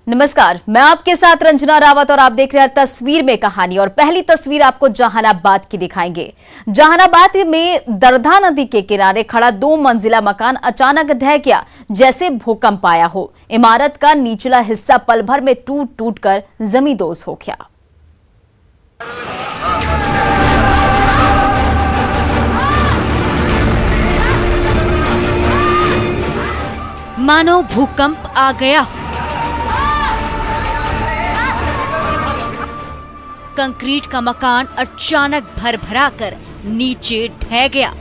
नमस्कार, मैं आपके साथ रंजना रावत और आप देख रहे हैं तस्वीर में कहानी। और पहली तस्वीर आपको जहानाबाद की दिखाएंगे। जहानाबाद में दरधा नदी के किनारे खड़ा 2 मंजिला मकान अचानक ढह गया जैसे भूकंप आया हो। इमारत का निचला हिस्सा पल भर में टूट टूट कर जमींदोज हो गया। मानो भूकंप आ गया हो। कंक्रीट का मकान अचानक भरभरा कर नीचे ढह गया।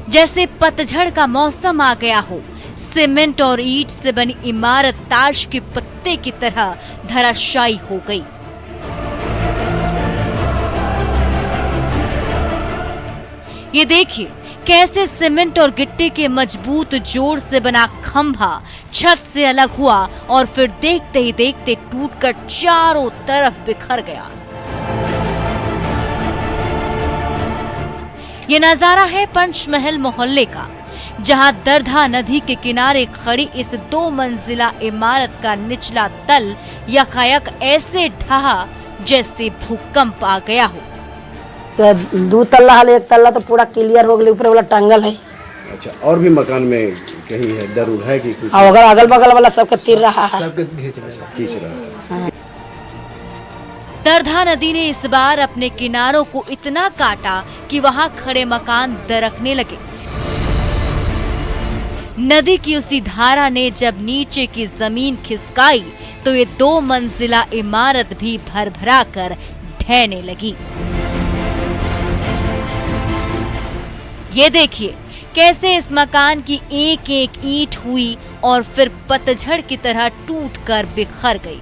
जैसे पतझड़ का मौसम आ गया हो। सीमेंट और ईंट से बनी इमारत ताश के पत्ते की तरह धराशायी हो गई। ये देखिए कैसे सीमेंट और गिट्टी के मजबूत जोड़ से बना खंभा छत से अलग हुआ और फिर देखते ही देखते टूटकर चारों तरफ बिखर गया। ये नजारा है पंचमहल मोहल्ले का, जहां दरधा नदी के किनारे खड़ी इस 2 मंजिला इमारत का निचला तल यकायक ऐसे ढहा जैसे भूकंप आ गया हो। तो 2 तल्ला है, 1 तल्ला तो पूरा क्लियर हो गया, ऊपर वाला टांगल है। अच्छा, और भी मकान में कहीं है डर है कि कुछ? अगर अगल बगल वाला सबके तीर रहा है, सबके खींच रहा है। दरधा नदी ने इस बार अपने किनारों को इतना काटा कि वहां खड़े मकान दरकने लगे। नदी की उसी धारा ने जब नीचे की जमीन खिसकाई तो ये 2 मंजिला इमारत भी भरभरा कर ढहने लगी। ये देखिए कैसे इस मकान की एक एक ईंट हुई और फिर पतझड़ की तरह टूटकर बिखर गई।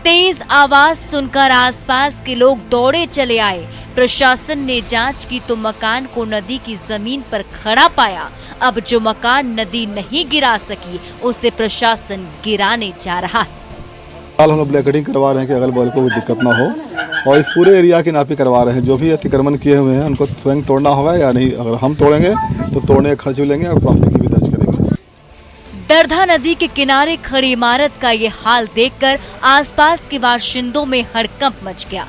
तेज आवाज सुनकर आसपास के लोग दौड़े चले आए। प्रशासन ने जांच की तो मकान को नदी की जमीन पर खड़ा पाया। अब जो मकान नदी नहीं गिरा सकी उसे प्रशासन गिराने जा रहा है। फिलहाल हम लोग ब्लैकेटिंग करवा रहे हैं कि अगल बगल को दिक्कत ना हो, और इस पूरे एरिया की नापी करवा रहे हैं। जो भी अतिक्रमण किए हुए हैं उनको स्वयं तोड़ना होगा या नहीं। अगर हम तोड़ेंगे तो तोड़ने का खर्च भी लेंगे और प्राथमिकी भी दर्ज करेंगे। दरधा नदी के किनारे खड़ी इमारत का ये हाल देखकर आसपास के बाशिंदों में हड़कंप मच गया।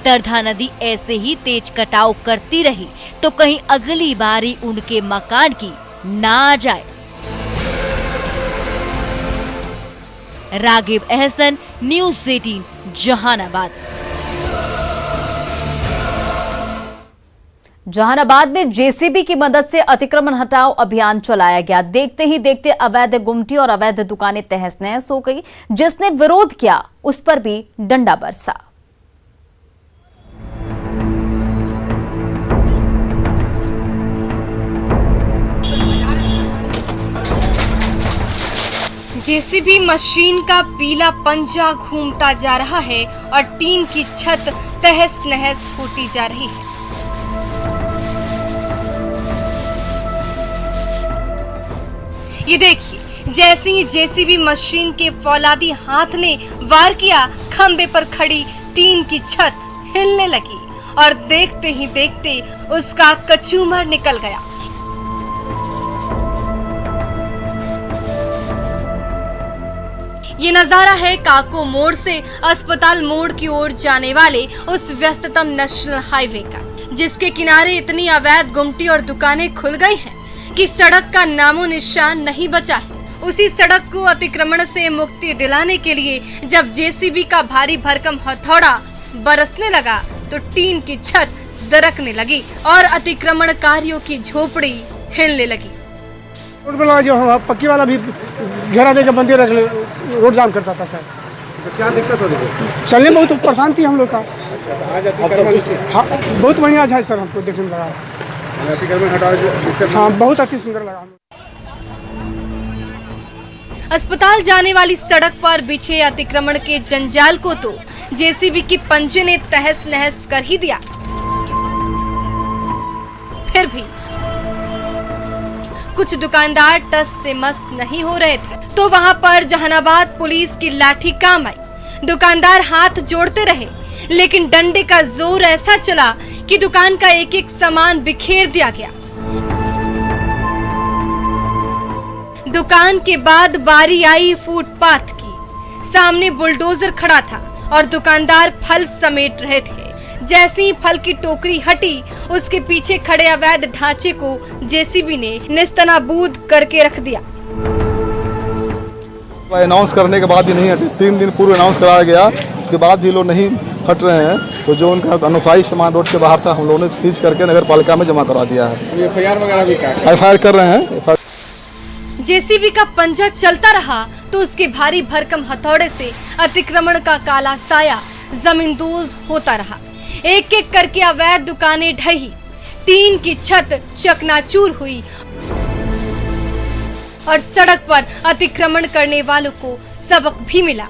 दरधा नदी ऐसे ही तेज कटाव करती रही तो कहीं अगली बारी उनके मकान की ना आ जाए। रागिब अहसन, न्यूज़ 18, जहानाबाद। जहानाबाद में जेसीबी की मदद से अतिक्रमण हटाओ अभियान चलाया गया। देखते ही देखते अवैध गुमटी और अवैध दुकानें तहस नहस हो गई। जिसने विरोध किया उस पर भी डंडा बरसा। जेसीबी मशीन का पीला पंजा घूमता जा रहा है और टीन की छत तहस नहस होती जा रही है। ये देखिए जैसे ही जेसीबी मशीन के फौलादी हाथ ने वार किया, खंबे पर खड़ी टीन की छत हिलने लगी और देखते ही देखते उसका कचूमर निकल गया। ये नजारा है काको मोड़ से अस्पताल मोड़ की ओर जाने वाले उस व्यस्ततम नेशनल हाईवे का, जिसके किनारे इतनी अवैध गुमटी और दुकानें खुल गई हैं कि सड़क का नामो निशान नहीं बचा है। उसी सड़क को अतिक्रमण से मुक्ति दिलाने के लिए जब जेसीबी का भारी भरकम हथौड़ा बरसने लगा तो टीन की छत दरकने लगी और अतिक्रमणकारियों की झोपड़ी हिलने लगी। रोड बना जो पक्की वाला भी घेरा देकर बंदे रख ले, रोड जाम करता था सर। तो क्या दिक्कत हो रही है? चलने में बहुत परेशान थी हम लोग का। हाँ, बहुत बढ़िया है सर, हमको देखने में लगा। अतिक्रमण हटाओ। हाँ, बहुत अति सुंदर लगा। अस्पताल जाने वाली सड़क पर बिछे अतिक्रमण के जंजाल को तो जेसीबी की पंजे ने तहस नहस कर ही दिया। फिर भी कुछ दुकानदार टस से मस नहीं हो रहे थे तो वहां पर जहानाबाद पुलिस की लाठी काम आई। दुकानदार हाथ जोड़ते रहे लेकिन डंडे का जोर ऐसा चला कि दुकान का एक एक सामान बिखेर दिया गया। दुकान के बाद बारी आई फुटपाथ की। सामने बुलडोजर खड़ा था और दुकानदार फल समेट रहे थे। जैसे ही फल की टोकरी हटी, उसके पीछे खड़े अवैध ढांचे को जेसीबी ने नेस्तनाबूद करके रख दिया। अनाउंस करने के बाद भी नहीं हटे, 3 दिन पूर्व अनाउंस कराया गया, उसके बाद भी लोग नहीं हट रहे हैं। तो जो उनका अनुसाई सामान रोड के बाहर था, हम लोगों ने सीज करके नगर पालिका में जमा करा दिया है। एफआईआर कर रहे हैं। जेसीबी का पंजा चलता रहा तो उसके भारी भरकम हथौड़े से अतिक्रमण का काला साया जमींदोज होता रहा। एक एक करके अवैध दुकानें ढही, टीन की छत चकनाचूर हुई और सड़क पर अतिक्रमण करने वालों को सबक भी मिला।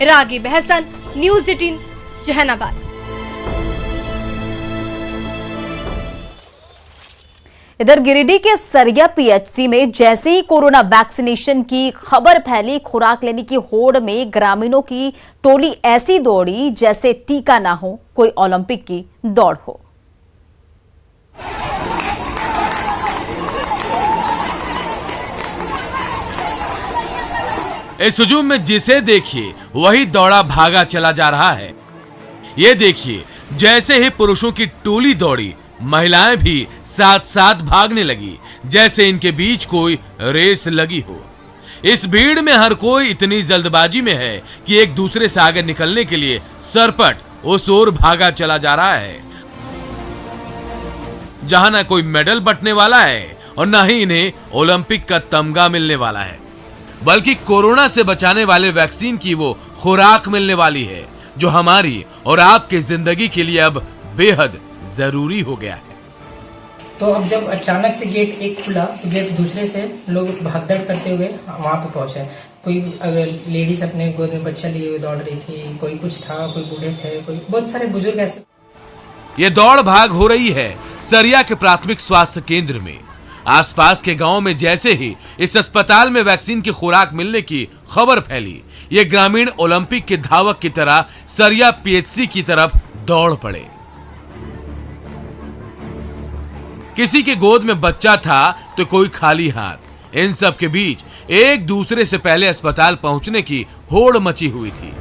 रागिब हसन, न्यूज़ 18, जहानाबाद। इधर गिरिडीह के सरिया पीएचसी में जैसे ही कोरोना वैक्सीनेशन की खबर फैली, खुराक लेने की होड़ में ग्रामीणों की टोली ऐसी दौड़ी जैसे टीका ना हो, कोई ओलंपिक की दौड़ हो। इस हुजूम में जिसे देखिए वही दौड़ा भागा चला जा रहा है। ये देखिए, जैसे ही पुरुषों की टोली दौड़ी, महिलाएं भी साथ साथ भागने लगी, जैसे इनके बीच कोई रेस लगी हो। इस भीड़ में हर कोई इतनी जल्दबाजी में है कि एक दूसरे से आगे निकलने के लिए सरपट उस ओर भागा चला जा रहा है जहां ना कोई मेडल बंटने वाला है और ना ही इन्हें ओलंपिक का तमगा मिलने वाला है, बल्कि कोरोना से बचाने वाले वैक्सीन की वो खुराक मिलने वाली है जो हमारी और आपकी जिंदगी के लिए अब बेहद जरूरी हो गया है। तो अब जब अचानक से गेट एक खुला तो गेट दूसरे से लोग भागदौड़ करते हुए वहां पे पहुंचे। कोई अगर लेडीज अपने गोद में बच्चा लिए हुए दौड़ रही थी, कोई कुछ था, कोई बूढ़े थे, कोई बहुत सारे बुजुर्ग ऐसे। ये दौड़ भाग हो रही है सरिया के प्राथमिक स्वास्थ्य केंद्र में। आसपास के गांव में जैसे ही इस अस्पताल में वैक्सीन की खुराक मिलने की खबर फैली, ये ग्रामीण ओलंपिक के धावक की तरह सरिया पीएचसी की तरफ दौड़ पड़े। किसी के गोद में बच्चा था तो कोई खाली हाथ। इन सब के बीच एक दूसरे से पहले अस्पताल पहुंचने की होड़ मची हुई थी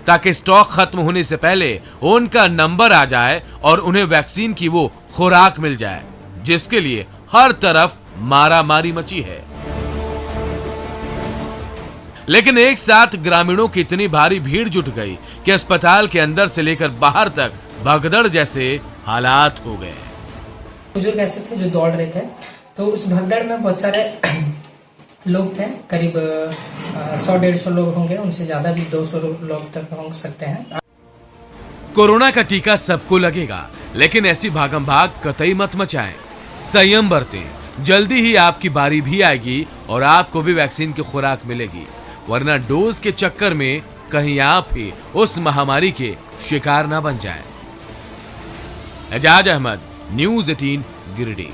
ताकि स्टॉक खत्म होने से पहले उनका नंबर आ जाए और उन्हें वैक्सीन की वो खुराक मिल जाए, जिसके लिए हर तरफ मारामारी मची है। लेकिन एक साथ ग्रामीणों की इतनी भारी भीड़ जुट गई कि अस्पताल के अंदर से लेकर बाहर तक भगदड़ जैसे हालात हो गए। बुजुर्ग ऐसे थे जो दौड़ रहे थे, तो उस भगदड़ में बहुत सारे लोग थे, करीब 100-150 लोग होंगे, उनसे ज्यादा भी 200 लोग तक हो सकते हैं। कोरोना का टीका सबको लगेगा, लेकिन ऐसी भागम भाग कतई मत मचाएं। संयम बरतें। जल्दी ही आपकी बारी भी आएगी और आपको भी वैक्सीन की खुराक मिलेगी, वरना डोज के चक्कर में कहीं आप ही उस महामारी के शिकार ना बन जाएं। एजाज अहमद, न्यूज़ 18, गिरिडीह।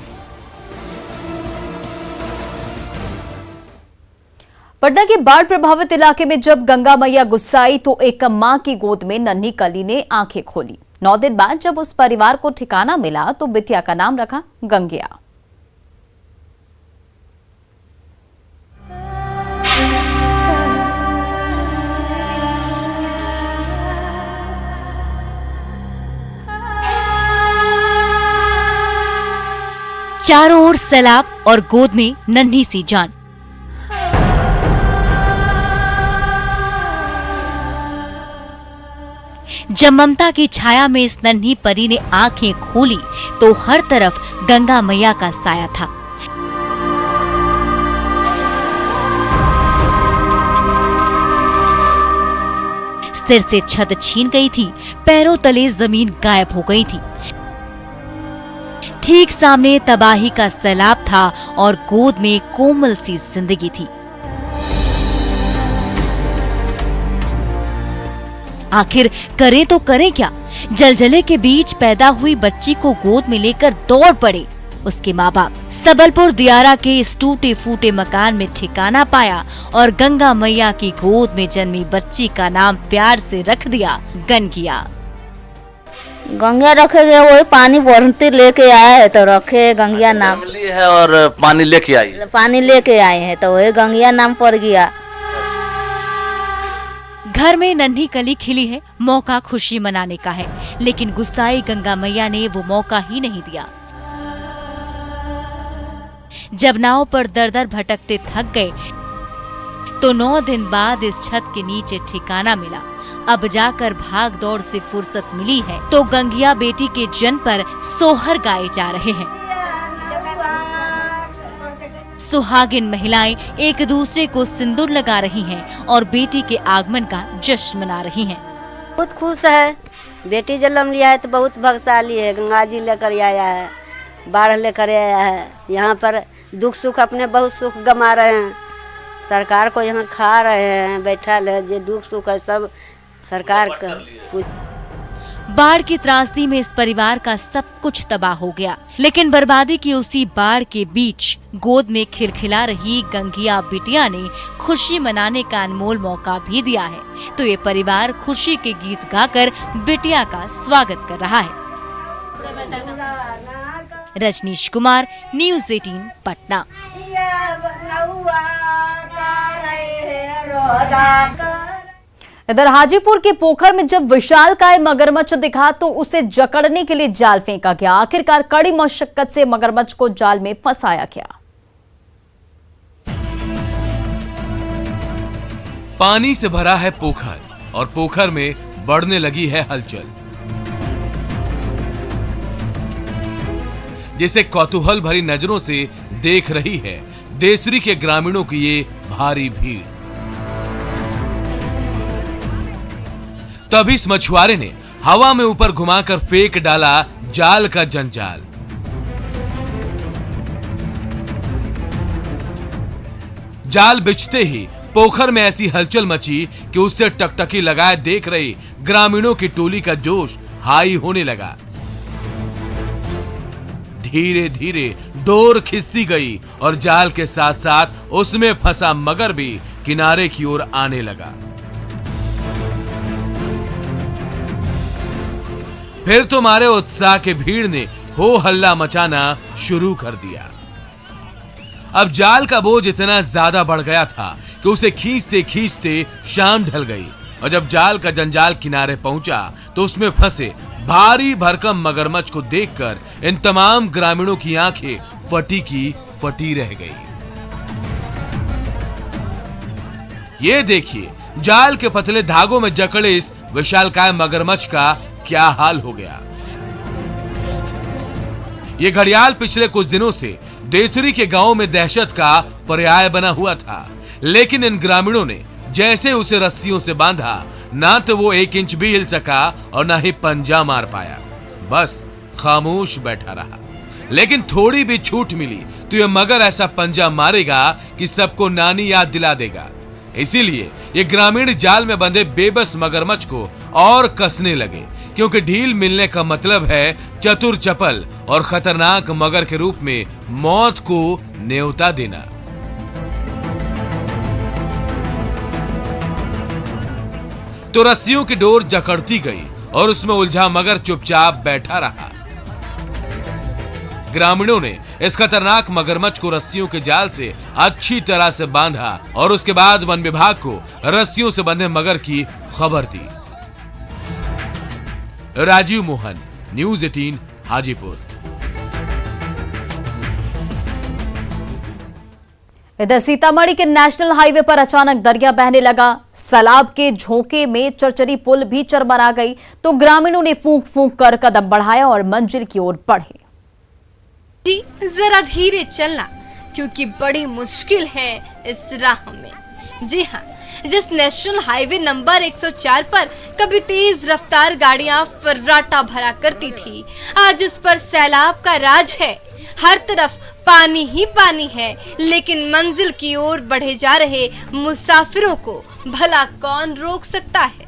पटना के बाढ़ प्रभावित इलाके में जब गंगा मैया गुस्साई तो एक मां की गोद में नन्ही कली ने आंखें खोली। 9 दिन बाद जब उस परिवार को ठिकाना मिला तो बिटिया का नाम रखा गंगिया। चारों ओर सैलाब और गोद में नन्ही सी जान। जब ममता की छाया में इस नन्ही परी ने आंखें खोली तो हर तरफ गंगा मैया का साया था। सिर से छत छीन गई थी, पैरों तले जमीन गायब हो गई थी। ठीक सामने तबाही का सैलाब था और गोद में कोमल सी जिंदगी थी। आखिर करें तो करें क्या? जलजले के बीच पैदा हुई बच्ची को गोद में लेकर दौड़ पड़े उसके माँ बाप। सबलपुर दियारा के इस टूटे फूटे मकान में ठिकाना पाया और गंगा मैया की गोद में जन्मी बच्ची का नाम प्यार से रख दिया गंगिया। गंगिया रखेगे, वही पानी बढ़ते लेके आया है तो रखे गंगिया नाम है और पानी लेके आए हैं तो वही गंगिया नाम पड़ गया। घर में नन्ही कली खिली है, मौका खुशी मनाने का है, लेकिन गुस्साई गंगा मैया ने वो मौका ही नहीं दिया। जब नाव पर दर दर भटकते थक गए तो 9 दिन बाद इस छत के नीचे ठिकाना मिला। अब जाकर भाग दौड़ से फुर्सत मिली है तो गंगिया बेटी के जन्म पर सोहर गाए जा रहे हैं। सुहागिन महिलाएं एक दूसरे को सिंदूर लगा रही हैं और बेटी के आगमन का जश्न मना रही हैं। बहुत खुश है, बेटी जन्म लिया है तो बहुत भाग्यशाली है। गंगा जी लेकर आया है, बाढ़ लेकर आया है, यहाँ पर दुख सुख अपने बहुत सुख गमा रहे हैं। सरकार को यहाँ खा रहे हैं, बैठा है, जो दुख सुख है सब सरकार का। बाढ़ की त्रासदी में इस परिवार का सब कुछ तबाह हो गया, लेकिन बर्बादी की उसी बाढ़ के बीच गोद में खिलखिला रही गंगिया बिटिया ने खुशी मनाने का अनमोल मौका भी दिया है। तो ये परिवार खुशी के गीत गाकर बिटिया का स्वागत कर रहा है। रजनीश कुमार, न्यूज़ 18 पटना। इधर हाजीपुर के पोखर में जब विशालकाय मगरमच्छ दिखा तो उसे जकड़ने के लिए जाल फेंका गया। आखिरकार कड़ी मशक्कत से मगरमच्छ को जाल में फंसाया गया। पानी से भरा है पोखर और पोखर में बढ़ने लगी है हलचल, जिसे कौतूहल भरी नजरों से देख रही है देसरी के ग्रामीणों की ये भारी भीड़। तभी इस मछुआरे ने हवा में ऊपर घुमाकर फेंक डाला जाल का जंजाल। जाल बिछते ही पोखर में ऐसी हलचल मची कि उससे टकटकी लगाए देख रही ग्रामीणों की टोली का जोश हाई होने लगा। धीरे धीरे डोर खिंचती गई और जाल के साथ साथ उसमें फंसा मगर भी किनारे की ओर आने लगा। फिर तो मारे उत्साह के भीड़ ने हो हल्ला मचाना शुरू कर दिया। अब जाल का बोझ इतना ज्यादा बढ़ गया था कि उसे खींचते खींचते शाम ढल गई और जब जाल का जंजाल किनारे पहुंचा तो उसमें फंसे भारी भरकम मगरमच्छ को देखकर इन तमाम ग्रामीणों की आंखें फटी की फटी रह गई। ये देखिए जाल के पतले धागों में जकड़े इस विशालकाय मगरमच्छ का क्या हाल हो गया। ये घड़ियाल पिछले कुछ दिनों से देसरी के गांव में दहशत का पर्याय बना हुआ था, लेकिन इन ग्रामीणों ने जैसे उसे रस्सियों से बांधा, ना तो वो 1 इंच भी हिल सका और ना ही पंजा मार पाया, बस खामोश बैठा रहा। लेकिन थोड़ी भी छूट मिली तो ये मगर ऐसा पंजा मारेगा कि सबको नानी याद दिला देगा। इसीलिए ये ग्रामीण जाल में बंधे बेबस मगरमच्छ को और कसने लगे, क्योंकि ढील मिलने का मतलब है चतुर चपल और खतरनाक मगर के रूप में मौत को न्योता देना। तो रस्सियों की डोर जकड़ती गई और उसमें उलझा मगर चुपचाप बैठा रहा। ग्रामीणों ने इस खतरनाक मगरमच्छ को रस्सियों के जाल से अच्छी तरह से बांधा और उसके बाद वन विभाग को रस्सियों से बंधे मगर की खबर दी। राजीव मोहन, न्यूज़ 18 हाजीपुर। इधर सीतामढ़ी के नेशनल हाईवे पर अचानक दरिया बहने लगा। सैलाब के झोंके में चरचरी पुल भी चरमरा गई तो ग्रामीणों ने फूंक फूंक कर कदम बढ़ाया और मंजिल की ओर बढ़े। जी जरा धीरे चलना, क्योंकि बड़ी मुश्किल है इस राह में। जी हाँ, जिस नेशनल हाईवे नंबर 104 पर कभी तेज रफ्तार गाड़ियां फर्राटा भरा करती थी, आज उस पर सैलाब का राज है। हर तरफ पानी ही पानी है, लेकिन मंजिल की ओर बढ़े जा रहे मुसाफिरों को भला कौन रोक सकता है।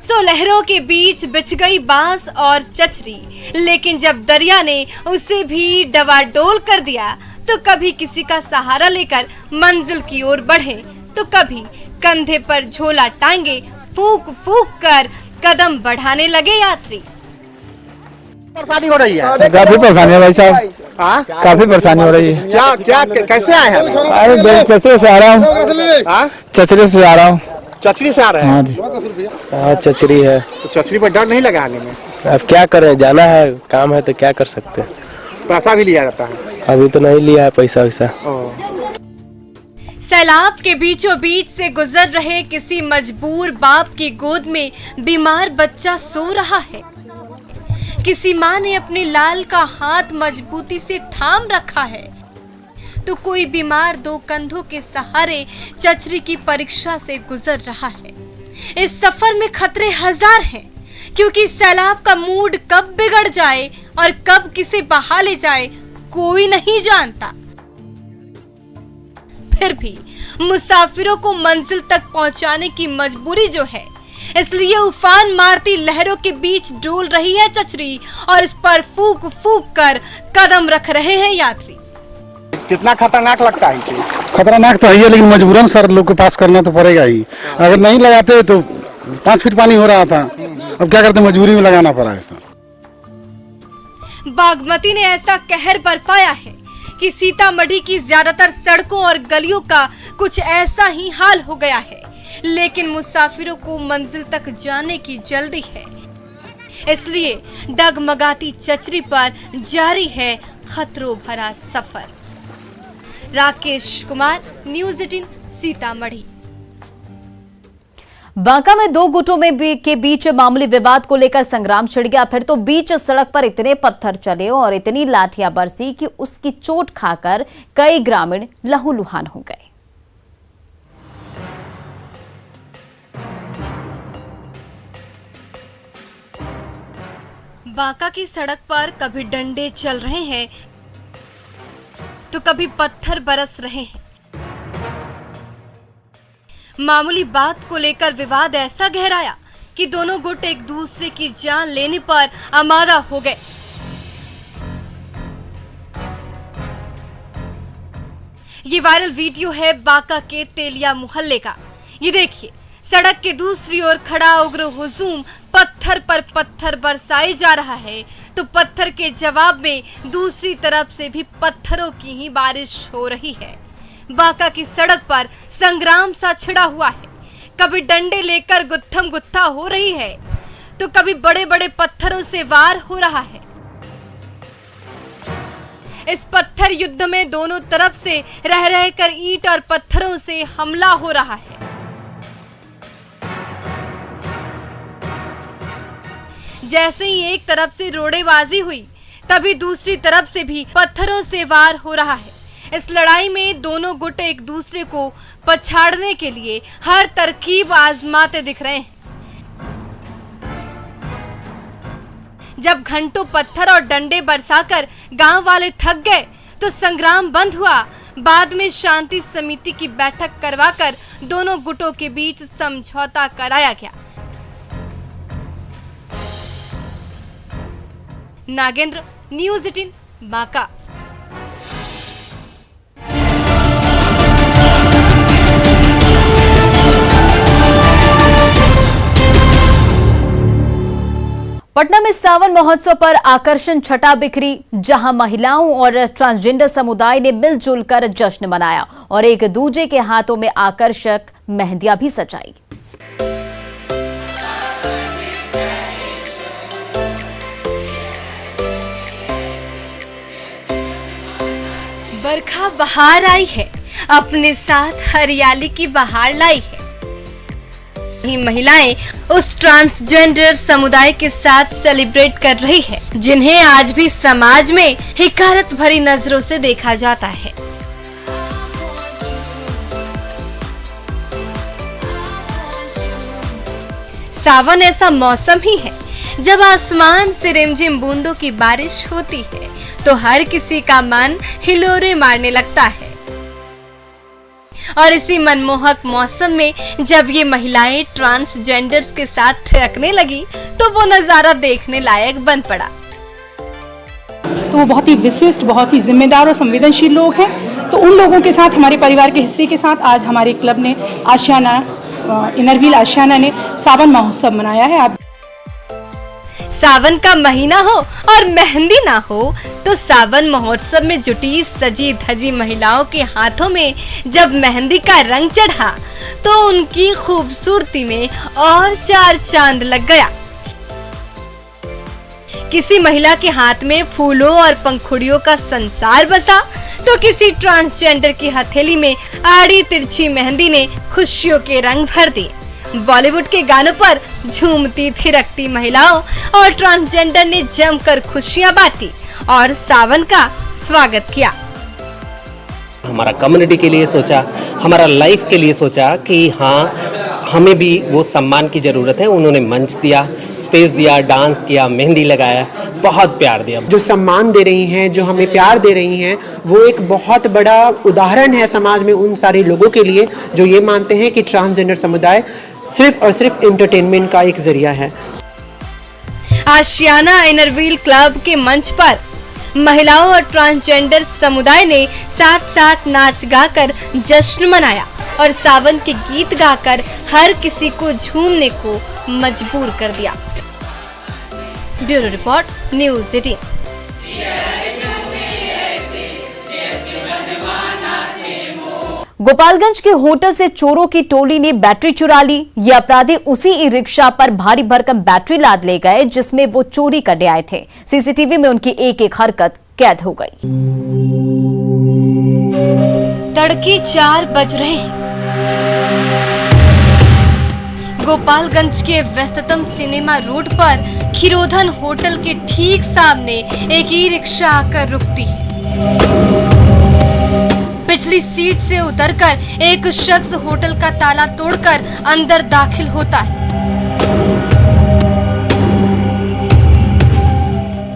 सो लहरों के बीच बिछ गई बांस और चचरी, लेकिन जब दरिया ने उसे भी डवाडोल कर दिया तो कभी किसी का सहारा लेकर मंजिल की ओर बढ़े तो कभी कंधे पर झोला टांगे फूंक फूंक कर कदम बढ़ाने लगे यात्री। परेशानी हो रही है, काफी परेशानी है भाई साहब, काफी परेशानी हो रही है। क्या क्या कैसे आए हैं? अरे चचरे से आ रहा हूँ, चचरे से आ रहा हूँ। चचरी से आ रहे हैं? हाँ जी, हाँ चचरी है। तो चचरी पर डर नहीं लगा आने में? अब क्या करें, जाना है, काम है तो क्या कर सकते हैं। पैसा भी लिया जाता है? अभी तो नहीं लिया है पैसा वैसा। सैलाब के बीचों बीच से गुजर रहे किसी मजबूर बाप की गोद में बीमार बच्चा सो रहा है। किसी माँ ने अपने लाल का हाथ मजबूती से थाम रखा है तो कोई बीमार दो कंधों के सहारे चचरी की परीक्षा से गुजर रहा है। इस सफर में खतरे हजार हैं, क्योंकि सैलाब का मूड कब बिगड़ जाए और कब किसे बहा ले जाए कोई नहीं जानता। फिर भी मुसाफिरों को मंजिल तक पहुंचाने की मजबूरी जो है, इसलिए उफान मारती लहरों के बीच डोल रही है चचरी और इस पर फूंक फूंक कर कदम रख रहे हैं यात्री। कितना खतरनाक लगता है इसे? खतरनाक तो है, लेकिन मजबूरन सर लोग को पास करना तो पड़ेगा ही। अगर नहीं लगाते तो 5 फीट पानी हो रहा था, अब क्या करते, मजबूरी में लगाना पड़ा है सर। बागमती ने ऐसा कहर बरपाया है कि सीतामढ़ी की ज्यादातर सड़कों और गलियों का कुछ ऐसा ही हाल हो गया है, लेकिन मुसाफिरों को मंजिल तक जाने की जल्दी है, इसलिए डगमगाती चचरी पर जारी है खतरों भरा सफर। राकेश कुमार, न्यूज़ 18 सीतामढ़ी। बांका में दो गुटों के बीच मामूली विवाद को लेकर संग्राम छिड़ गया। फिर तो बीच सड़क पर इतने पत्थर चले और इतनी लाठियां बरसी कि उसकी चोट खाकर कई ग्रामीण लहूलुहान हो गए। बांका की सड़क पर कभी डंडे चल रहे हैं तो कभी पत्थर बरस रहे हैं। मामूली बात को लेकर विवाद ऐसा गहराया कि दोनों गुट एक दूसरे की जान लेने पर आमादा हो गए। ये वायरल वीडियो है बांका के तेलिया मोहल्ले का। ये देखिए, सड़क के दूसरी ओर खड़ा उग्र हुजूम पत्थर पर पत्थर बरसाए जा रहा है तो पत्थर के जवाब में दूसरी तरफ से भी पत्थरों की ही बारिश हो रही है। बांका की सड़क पर संग्राम सा छिड़ा हुआ है। कभी डंडे लेकर गुत्थम गुत्था हो रही है तो कभी बड़े बड़े पत्थरों से वार हो रहा है। इस पत्थर युद्ध में दोनों तरफ से रह रहकर ईंट और पत्थरों से हमला हो रहा है। जैसे ही एक तरफ से रोड़ेबाजी हुई, तभी दूसरी तरफ से भी पत्थरों से वार हो रहा है। इस लड़ाई में दोनों गुट एक दूसरे को पछाड़ने के लिए हर तरकीब आजमाते दिख रहे हैं। जब घंटों पत्थर और डंडे बरसाकर गांव वाले थक गए तो संग्राम बंद हुआ। बाद में शांति समिति की बैठक करवाकर दोनों गुटों के बीच समझौता कराया गया। नागेंद्र, न्यूज़ 18 बांका। पटना में सावन महोत्सव पर आकर्षण छटा बिखरी, जहां महिलाओं और ट्रांसजेंडर समुदाय ने मिलजुल कर जश्न मनाया और एक दूजे के हाथों में आकर्षक मेहंदियां भी सजाई। बरखा बहार आई है, अपने साथ हरियाली की बहार लाई है। ये महिलाएं उस ट्रांसजेंडर समुदाय के साथ सेलिब्रेट कर रही है जिन्हें आज भी समाज में हिकारत भरी नजरों से देखा जाता है। सावन ऐसा मौसम ही है जब आसमान से रिमझिम बूंदों की बारिश होती है तो हर किसी का मन हिलोरे मारने लगता है और इसी मनमोहक मौसम में जब ये महिलाएं ट्रांसजेंडर्स के साथ थिरकने लगी तो वो नजारा देखने लायक बन पड़ा। तो वो बहुत ही विशिष्ट, बहुत ही जिम्मेदार और संवेदनशील लोग हैं। तो उन लोगों के साथ, हमारे परिवार के हिस्से के साथ आज हमारे क्लब ने आशियाना, इनर व्हील आशियाना ने सावन महोत्सव मनाया है। आप सावन का महीना हो और मेहंदी ना हो तो सावन महोत्सव में जुटी सजी धजी महिलाओं के हाथों में जब मेहंदी का रंग चढ़ा तो उनकी खूबसूरती में और चार चांद लग गया। किसी महिला के हाथ में फूलों और पंखुड़ियों का संसार बसा तो किसी ट्रांसजेंडर की हथेली में आड़ी तिरछी मेहंदी ने खुशियों के रंग भर दिए। बॉलीवुड के गानों पर झूमती थिरकती महिलाओं और ट्रांसजेंडर ने जमकर खुशियां बांटी और सावन का स्वागत किया। हमारा कम्युनिटी के लिए सोचा, हमारा लाइफ के लिए सोचा कि हाँ हमें भी वो सम्मान की ज़रूरत है। उन्होंने मंच दिया, स्पेस दिया, डांस किया, मेहंदी लगाया, बहुत प्यार दिया। जो सम्मान दे रही हैं, जो हमें प्यार दे रही हैं, वो एक बहुत बड़ा उदाहरण है समाज में उन सारे लोगों के लिए जो ये मानते हैं कि ट्रांसजेंडर समुदाय सिर्फ और सिर्फ एंटरटेनमेंट का एक जरिया है। आशियाना इनर व्हील क्लब के मंच पर महिलाओं और ट्रांसजेंडर समुदाय ने साथ साथ नाच गाकर जश्न मनाया और सावन के गीत गाकर हर किसी को झूमने को मजबूर कर दिया। Bureau report, news 18। गोपालगंज के होटल से चोरों की टोली ने बैटरी चुरा ली। ये अपराधी उसी ई रिक्शा पर भारी भरकम बैटरी लाद ले गए जिसमें वो चोरी करने आए थे। सीसीटीवी में उनकी एक एक हरकत कैद हो गई। तड़के 4 बज रहे हैं। गोपालगंज के व्यस्ततम सिनेमा रोड पर खिरोधन होटल के ठीक सामने एक ई रिक्शा आकर रुकती है। पिछली सीट से उतरकर एक शख्स होटल का ताला तोड़कर अंदर दाखिल होता है।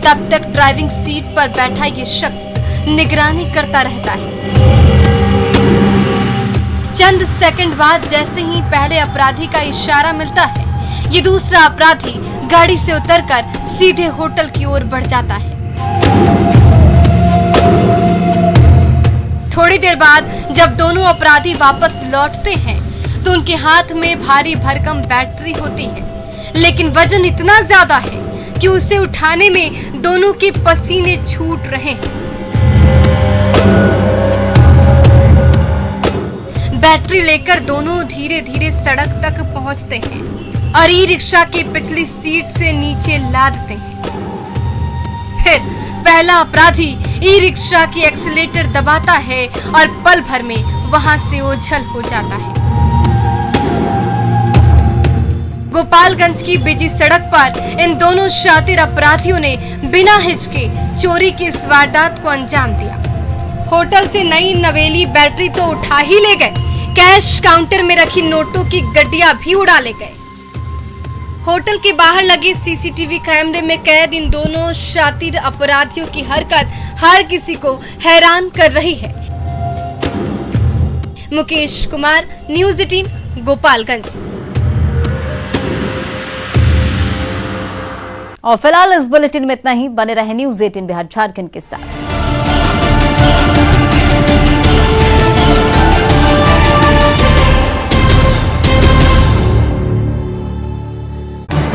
तब तक ड्राइविंग सीट पर बैठा ये शख्स निगरानी करता रहता है। चंद सेकंड बाद जैसे ही पहले अपराधी का इशारा मिलता है, ये दूसरा अपराधी गाड़ी से उतरकर सीधे होटल की ओर बढ़ जाता है। थोड़ी देर बाद जब दोनों अपराधी वापस लौटते हैं तो उनके हाथ में भारी भरकम बैटरी होती है, लेकिन वजन इतना ज्यादा है कि उसे उठाने में दोनों के पसीने छूट रहे हैं। बैटरी लेकर दोनों धीरे धीरे सड़क तक पहुंचते हैं और ई रिक्शा की पिछली सीट से नीचे लादते हैं। फिर पहला अपराधी ई रिक्शा की एक्सीलेटर दबाता है और पल भर में वहां से ओझल हो जाता है। गोपालगंज की बिजी सड़क पर इन दोनों शातिर अपराधियों ने बिना हिचके चोरी की इस वारदात को अंजाम दिया। होटल से नई नवेली बैटरी तो उठा ही ले गए, कैश काउंटर में रखी नोटों की गड्डियां भी उड़ा ले गए। होटल के बाहर लगे सीसीटीवी कैमरे में कैद इन दोनों शातिर अपराधियों की हरकत हर किसी को हैरान कर रही है। मुकेश कुमार, न्यूज़ 18, गोपालगंज। और फिलहाल इस बुलेटिन में इतना ही। बने रहे न्यूज़ 18 बिहार झारखंड के साथ।